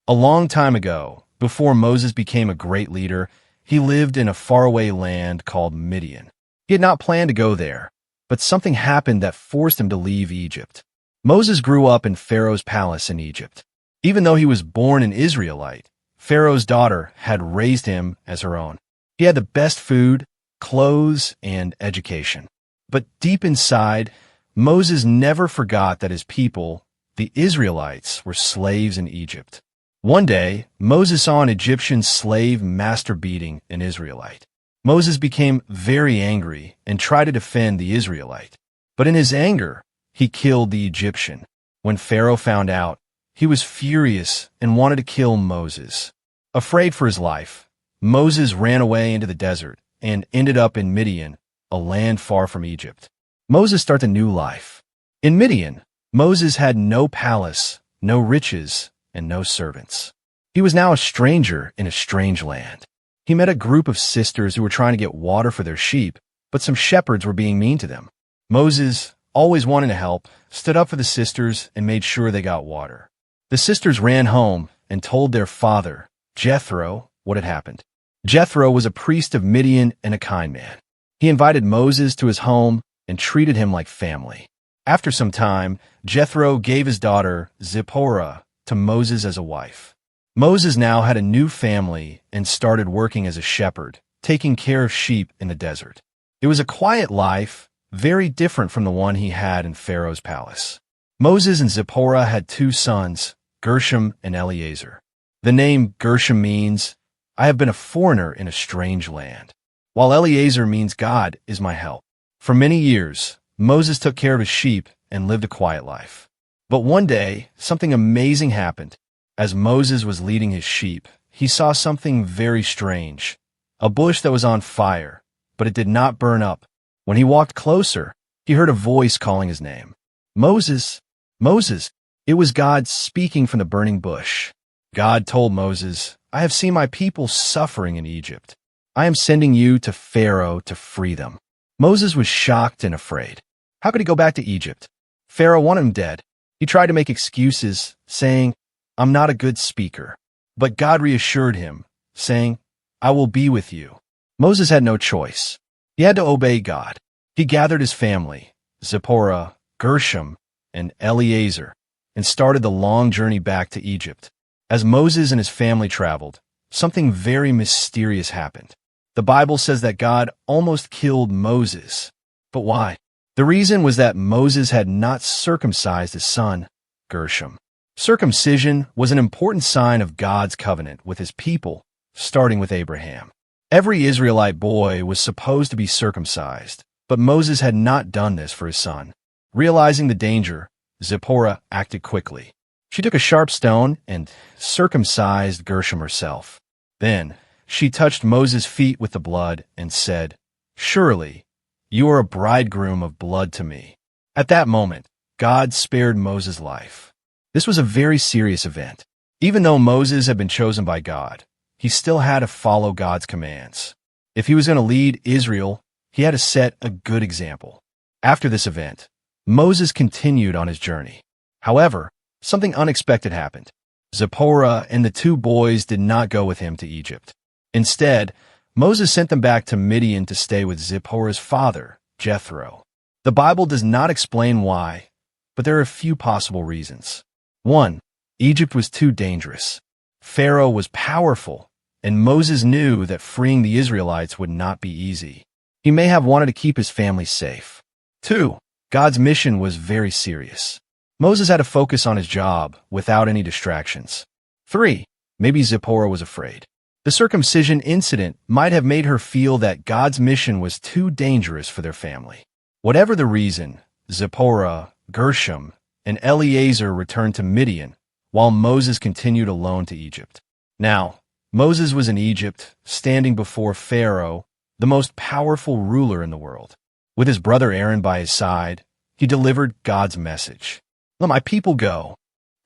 A long time ago, before Moses became a great leader, he lived in a faraway land called Midian. He had not planned to go there, but something happened that forced him to leave Egypt. Moses grew up in Pharaoh's palace in Egypt. Even though he was born an Israelite, Pharaoh's daughter had raised him as her own. He had the best food, clothes, and education. But deep inside, Moses never forgot that his people, the Israelites, were slaves in Egypt. One day, Moses saw an Egyptian slave master beating an Israelite. Moses became very angry and tried to defend the Israelite. But in his anger, he killed the Egyptian. When Pharaoh found out, he was furious and wanted to kill Moses. Afraid for his life, Moses ran away into the desert and ended up in Midian, a land far from Egypt. Moses started a new life. In Midian, Moses had no palace, no riches, and no servants. He was now a stranger in a strange land. He met a group of sisters who were trying to get water for their sheep, but some shepherds were being mean to them. Moses, always wanting to help, stood up for the sisters and made sure they got water. The sisters ran home and told their father, Jethro, what had happened. Jethro was a priest of Midian and a kind man. He invited Moses to his home and treated him like family. After some time, Jethro gave his daughter, Zipporah, to Moses as a wife. Moses now had a new family and started working as a shepherd, taking care of sheep in the desert. It was a quiet life, very different from the one he had in Pharaoh's palace. Moses and Zipporah had two sons, Gershom and Eliezer. The name Gershom means, I have been a foreigner in a strange land, while Eliezer means God is my help. For many years, Moses took care of his sheep and lived a quiet life. But one day, something amazing happened. As Moses was leading his sheep, he saw something very strange, a bush that was on fire, but it did not burn up. When he walked closer, he heard a voice calling his name. Moses, Moses. It was God speaking from the burning bush. God told Moses, I have seen my people suffering in Egypt. I am sending you to Pharaoh to free them. Moses was shocked and afraid. How could he go back to Egypt? Pharaoh wanted him dead. He tried to make excuses, saying, I'm not a good speaker. But God reassured him, saying, I will be with you. Moses had no choice. He had to obey God. He gathered his family, Zipporah, Gershom, and Eliezer, and started the long journey back to Egypt. As Moses and his family traveled, something very mysterious happened. The Bible says that God almost killed Moses. But why? The reason was that Moses had not circumcised his son, Gershom. Circumcision was an important sign of God's covenant with his people, starting with Abraham. Every Israelite boy was supposed to be circumcised, but Moses had not done this for his son. Realizing the danger, Zipporah acted quickly. She took a sharp stone and circumcised Gershom herself. Then she touched Moses' feet with the blood and said, Surely you are a bridegroom of blood to me. At that moment, God spared Moses' life. This was a very serious event. Even though Moses had been chosen by God, he still had to follow God's commands. If he was going to lead Israel, he had to set a good example. After this event, Moses continued on his journey. However, something unexpected happened. Zipporah and the two boys did not go with him to Egypt. Instead, Moses sent them back to Midian to stay with Zipporah's father, Jethro. The Bible does not explain why, but there are a few possible reasons. 1. Egypt was too dangerous. Pharaoh was powerful, and Moses knew that freeing the Israelites would not be easy. He may have wanted to keep his family safe. 2. God's mission was very serious. Moses had to focus on his job without any distractions. 3. Maybe Zipporah was afraid. The circumcision incident might have made her feel that God's mission was too dangerous for their family. Whatever the reason, Zipporah, Gershom, and Eliezer returned to Midian, while Moses continued alone to Egypt. Now, Moses was in Egypt, standing before Pharaoh, the most powerful ruler in the world. With his brother Aaron by his side, he delivered God's message. Let my people go.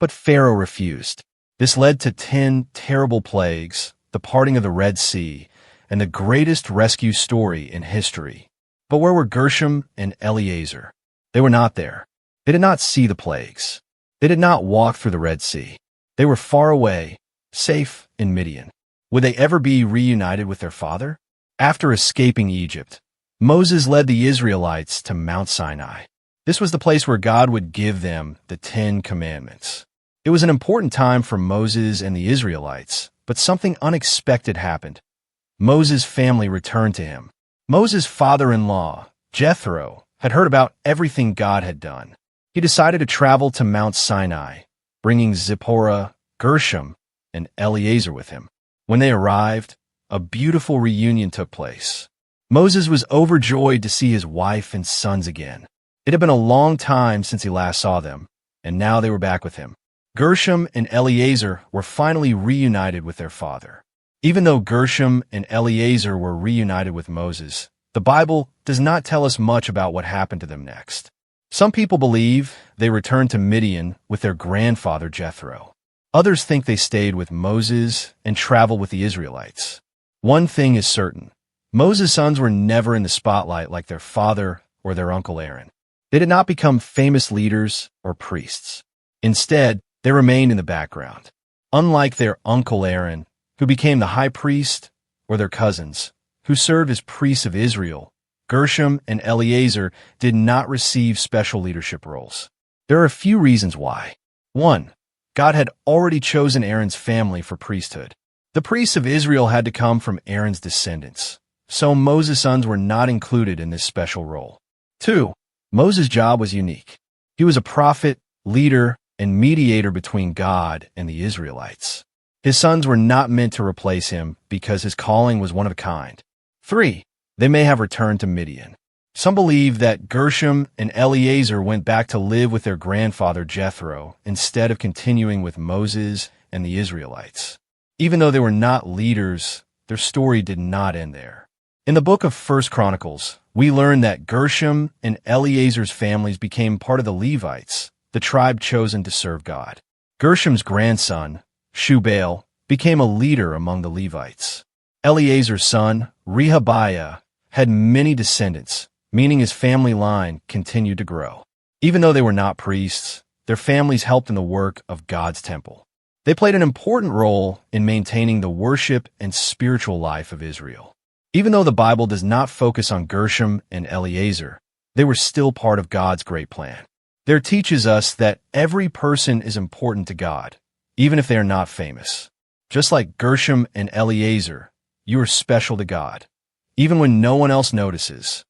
But Pharaoh refused. This led to 10 terrible plagues, the parting of the Red Sea, and the greatest rescue story in history. But where were Gershom and Eliezer? They were not there. They did not see the plagues. They did not walk through the Red Sea. They were far away, safe in Midian. Would they ever be reunited with their father? After escaping Egypt, Moses led the Israelites to Mount Sinai. This was the place where God would give them the 10 Commandments. It was an important time for Moses and the Israelites, but something unexpected happened. Moses' family returned to him. Moses' father-in-law, Jethro, had heard about everything God had done. He decided to travel to Mount Sinai, bringing Zipporah, Gershom, and Eliezer with him. When they arrived, a beautiful reunion took place. Moses was overjoyed to see his wife and sons again. It had been a long time since he last saw them, and now they were back with him. Gershom and Eliezer were finally reunited with their father. Even though Gershom and Eliezer were reunited with Moses, the Bible does not tell us much about what happened to them next. Some people believe they returned to Midian with their grandfather Jethro. Others think they stayed with Moses and traveled with the Israelites. One thing is certain. Moses' sons were never in the spotlight like their father or their uncle Aaron. They did not become famous leaders or priests. Instead, they remained in the background. Unlike their uncle Aaron, who became the high priest, or their cousins, who served as priests of Israel, Gershom and Eliezer did not receive special leadership roles. There are a few reasons why. 1. God had already chosen Aaron's family for priesthood. The priests of Israel had to come from Aaron's descendants, so Moses' sons were not included in this special role. 2. Moses' job was unique. He was a prophet, leader, and mediator between God and the Israelites. His sons were not meant to replace him because his calling was one of a kind. 3. They may have returned to Midian. Some believe that Gershom and Eliezer went back to live with their grandfather Jethro instead of continuing with Moses and the Israelites. Even though they were not leaders, their story did not end there. In the book of 1 Chronicles, we learn that Gershom and Eliezer's families became part of the Levites, the tribe chosen to serve God. Gershom's grandson, Shubal, became a leader among the Levites. Eliezer's son, Rehabiah, had many descendants, meaning his family line continued to grow. Even though they were not priests, their families helped in the work of God's temple. They played an important role in maintaining the worship and spiritual life of Israel. Even though the Bible does not focus on Gershom and Eliezer, they were still part of God's great plan. There teaches us that every person is important to God, even if they are not famous. Just like Gershom and Eliezer, you are special to God, even when no one else notices.